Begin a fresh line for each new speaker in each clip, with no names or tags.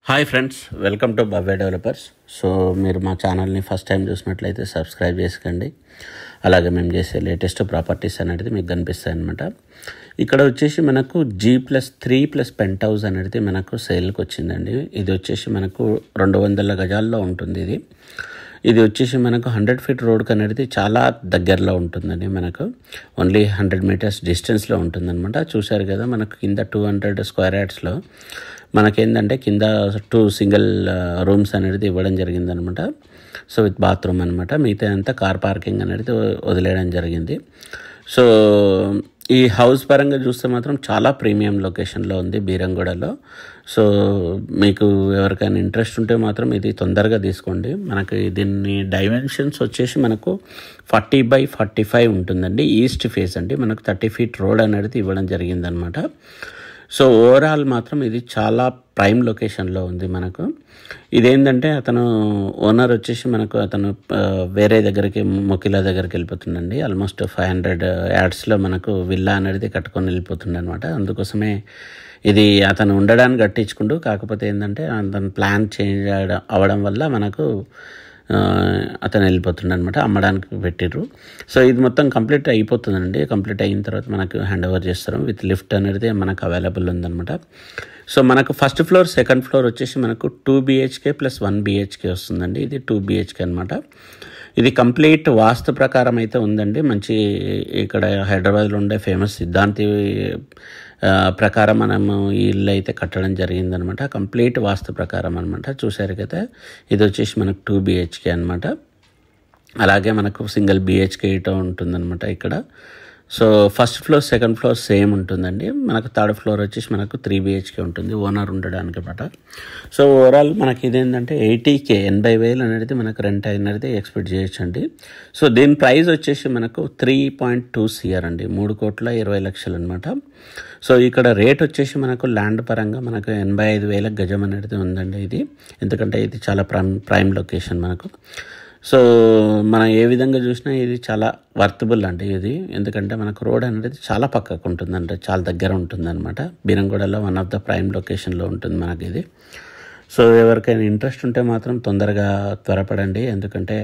Hi friends, welcome to Bhavya developers. So మీరు మా ఛానల్ని ఫస్ట్ టైం చూసినట్లయితే సబ్స్క్రైబ్ చేసుకోండి. అలాగే మేము చేసే లేటెస్ట్ ప్రాపర్టీస్ అనేది మీకు కనిపిస్తాయి అనమాట. ఇక్కడ వచ్చేసి మనకు G+3+ పెంట్ హౌస్ అనేది మనకు సేల్కి వచ్చిందండి. ఇది వచ్చేసి మనకు 200 గజాల్లో ఉంటుంది. ఇది వచ్చేసి మనకు 100 ఫీట్ రోడ్కి అనేది చాలా దగ్గరలో ఉంటుందండి. మనకు ఓన్లీ 100 మీటర్స్ డిస్టెన్స్లో ఉంటుందన్నమాట. చూశారు కదా, మనకు కింద 200 స్క్వేర్ యార్డ్స్లో మనకేంటంటే కింద 2 సింగిల్ రూమ్స్ అనేది ఇవ్వడం జరిగిందనమాట. సో విత్ బాత్రూమ్ అనమాట. మిగతా అంతా కార్ పార్కింగ్ అనేది వదిలేయడం జరిగింది. సో ఈ హౌస్ పరంగా చూస్తే మాత్రం చాలా ప్రీమియం లొకేషన్లో ఉంది, బీరంగూడలో. సో మీకు ఎవరికైనా ఇంట్రెస్ట్ ఉంటే మాత్రం ఇది తొందరగా తీసుకోండి. మనకి దీన్ని డైమెన్షన్స్ వచ్చేసి మనకు 40x45 ఉంటుందండి. ఈస్ట్ ఫేస్ అండి. మనకు 30 ఫీట్ రోడ్ అనేది ఇవ్వడం జరిగిందనమాట. సో ఓవరాల్ మాత్రం ఇది చాలా ప్రైమ్ లొకేషన్లో ఉంది. మనకు ఇదేంటంటే అతను ఓనర్ వచ్చేసి అతను వేరే దగ్గరికి, మొకిలా దగ్గరికి వెళ్ళిపోతుందండి. ఆల్మోస్ట్ 500 యార్డ్స్లో మనకు విల్లా అనేది కట్టుకొని వెళ్ళిపోతుండే అనమాట. అందుకోసమే ఇది అతను ఉండడానికి కట్టించుకుంటూ, కాకపోతే ఏంటంటే అతను ప్లాన్ చేంజ్ అవ్వడం వల్ల మనకు అతను వెళ్ళిపోతుండే అనమాట. అమ్మడానికి పెట్టిర్రు. సో ఇది మొత్తం కంప్లీట్ అయిపోతుందండి. కంప్లీట్ అయిన తర్వాత మనకు హ్యాండ్ ఓవర్ చేస్తారు. విత్ లిఫ్ట్ అనేది మనకు అవైలబుల్ ఉందన్నమాట. సో మనకు ఫస్ట్ ఫ్లోర్, సెకండ్ ఫ్లోర్ వచ్చేసి మనకు 2 BHK + 1 BHK వస్తుందండి. ఇది 2 BHK అనమాట. ఇది కంప్లీట్ వాస్తు ప్రకారం అయితే ఉందండి. మంచి ఇక్కడ హైదరాబాద్లో ఉండే ఫేమస్ సిద్ధాంతి ప్రకారం మనము ఈ ఇల్లు అయితే కట్టడం జరిగిందనమాట. కంప్లీట్ వాస్తు ప్రకారం అనమాట. చూశారు కదా, ఇది వచ్చేసి మనకు 2 BHK అనమాట. అలాగే మనకు సింగిల్ BHK ఇటో ఉంటుందన్నమాట ఇక్కడ. So first floor, second floor same ఉంటుందండి. మనకు థర్డ్ ఫ్లోర్ వచ్చేసి మనకు 3 BHK ఉంటుంది ఓనర్ ఉండడానికి అనమాట. సో ఓవరాల్ మనకి ఇదేంటంటే 80K 80,000 అనేది మనకు రెంట్ అనేది ఎక్స్పెక్ట్ చేయొచ్చండి. సో దీని ప్రైస్ వచ్చేసి మనకు 3.2 CR అండి. 3,20,00,000 అనమాట. సో ఇక్కడ రేట్ వచ్చేసి మనకు ల్యాండ్ పరంగా మనకు 85,000 గజం అనేది ఉందండి ఇది. ఎందుకంటే ఇది చాలా ప్రైమ్ లొకేషన్ మనకు. సో మనం ఏ విధంగా చూసినా ఇది చాలా వర్తబుల్ అండి ఇది. ఎందుకంటే మనకు రోడ్ అనేది చాలా పక్కకు ఉంటుందంటే, చాలా దగ్గర ఉంటుందన్నమాట. బీరంగూడలో వన్ ఆఫ్ ద ప్రైమ్ లొకేషన్లో ఉంటుంది మనకి ఇది. సో ఎవరికైనా ఇంట్రెస్ట్ ఉంటే మాత్రం తొందరగా త్వరపడండి. ఎందుకంటే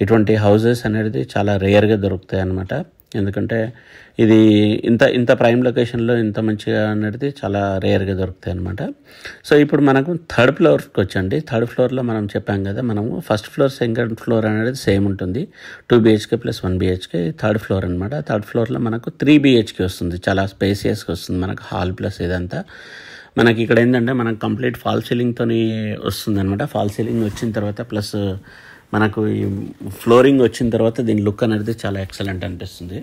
ఇటువంటి హౌసెస్ అనేది చాలా రేర్గా దొరుకుతాయి అన్నమాట. ఎందుకంటే ఇది ఇంత ప్రైమ్ లొకేషన్లో ఇంత మంచిగా అనేది చాలా రేర్గా దొరుకుతాయి అనమాట. సో ఇప్పుడు మనకు థర్డ్ ఫ్లోర్కి వచ్చండి. థర్డ్ ఫ్లోర్లో మనం చెప్పాం కదా, మనము ఫస్ట్ ఫ్లోర్, సెకండ్ ఫ్లోర్ అనేది సేమ్ ఉంటుంది. 2 BHK + 1 BHK థర్డ్ ఫ్లోర్ అనమాట. థర్డ్ ఫ్లోర్లో మనకు 3 BHK వస్తుంది. చాలా స్పేసియస్గా వస్తుంది మనకు. హాల్ ప్లస్ ఇదంతా మనకి ఇక్కడ ఏంటంటే మనకు కంప్లీట్ ఫాల్ సీలింగ్తో వస్తుంది అనమాట. ఫాల్ సీలింగ్ వచ్చిన తర్వాత ప్లస్ మనకు ఈ ఫ్లోరింగ్ వచ్చిన తర్వాత దీని లుక్ అనేది చాలా ఎక్సలెంట్ అనిపిస్తుంది.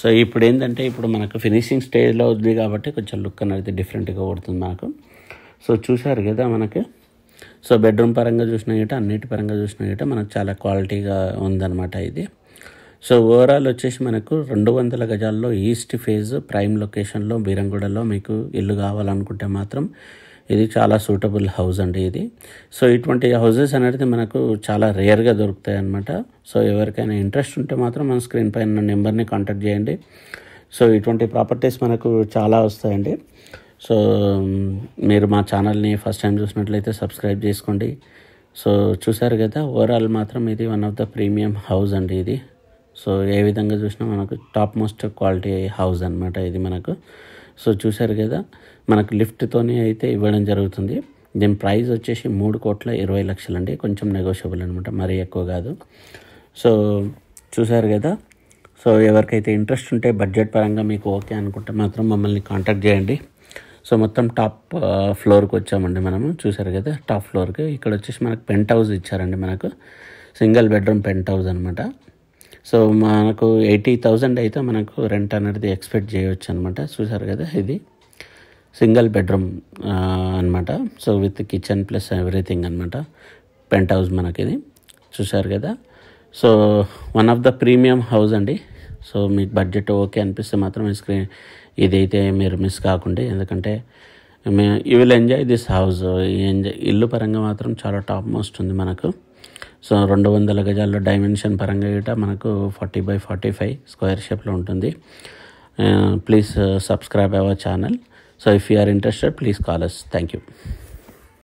సో ఇప్పుడు ఏంటంటే ఇప్పుడు మనకు ఫినిషింగ్ స్టేజ్లో ఉంది కాబట్టి కొంచెం లుక్ అనేది డిఫరెంట్గా పడుతుంది మనకు. సో చూశారు కదా మనకి. సో బెడ్రూమ్ పరంగా చూసినా గిట్ట, అన్నిటి పరంగా చూసినా గిట్ట మనకు చాలా క్వాలిటీగా ఉందన్నమాట ఇది. సో ఓవరాల్ వచ్చేసి మనకు 200 గజాల్లో ఈస్ట్ ఫేజ్ ప్రైమ్ లొకేషన్లో బీరంగూడలో మీకు ఇల్లు కావాలనుకుంటే మాత్రం ఇది చాలా సూటబుల్ హౌస్ అండి ఇది. సో ఇటువంటి హౌసెస్ అనేది మనకు చాలా రేర్గా దొరుకుతాయి అన్నమాట. సో ఎవరికైనా ఇంట్రెస్ట్ ఉంటే మాత్రం మన స్క్రీన్ పైన నెంబర్ని కాంటాక్ట్ చేయండి. సో ఇటువంటి ప్రాపర్టీస్ మనకు చాలా వస్తాయండి. సో మీరు మా ఛానల్ని ఫస్ట్ టైం చూసినట్లయితే సబ్స్క్రైబ్ చేసుకోండి. సో చూసారు కదా, ఓవరాల్ మాత్రం ఇది one of the premium house అండి ఇది. సో ఏ విధంగా చూసినా మనకు టాప్ మోస్ట్ క్వాలిటీ హౌస్ అనమాట ఇది మనకు. సో చూశారు కదా, మనకు లిఫ్ట్తోనే అయితే ఇవ్వడం జరుగుతుంది. దీని ప్రైస్ వచ్చేసి 3,20,00,000 అండి. కొంచెం నెగోషియబుల్ అనమాట, మరీ ఎక్కువ కాదు. సో చూశారు కదా. సో ఎవరికైతే ఇంట్రెస్ట్ ఉంటే బడ్జెట్ పరంగా మీకు ఓకే అనుకుంటే మాత్రం మమ్మల్ని కాంటాక్ట్ చేయండి. సో మొత్తం టాప్ ఫ్లోర్కి వచ్చామండి మనము. చూశారు కదా, టాప్ ఫ్లోర్కి ఇక్కడ వచ్చేసి మనకు పెంట్ హౌస్ ఇచ్చారండి. మనకు సింగిల్ బెడ్రూమ్ పెంట్ హౌస్ అనమాట. సో మనకు 80,000 అయితే మనకు రెంట్ అనేది ఎక్స్పెక్ట్ చేయవచ్చు అనమాట. చూసారు కదా, ఇది సింగిల్ బెడ్రూమ్ అనమాట. So with kitchen plus everything అనమాట. పెంట్ హౌస్ మనకి ఇది. చూసారు కదా. So one of the premium house అండి. సో మీకు బడ్జెట్ ఓకే అనిపిస్తే మాత్రం ఇదైతే మీరు మిస్ కాకుండా, ఎందుకంటే you will enjoy this house. ఇల్లు పరంగా మాత్రం చాలా టాప్ మోస్ట్ ఉంది మనకు. సో 200 గజాల్లో డైమెన్షన్ పరంగా గిట మనకు 40x45 స్క్వేర్ షేప్లో ఉంటుంది. Please subscribe our channel. So if you are interested, please call us. Thank you.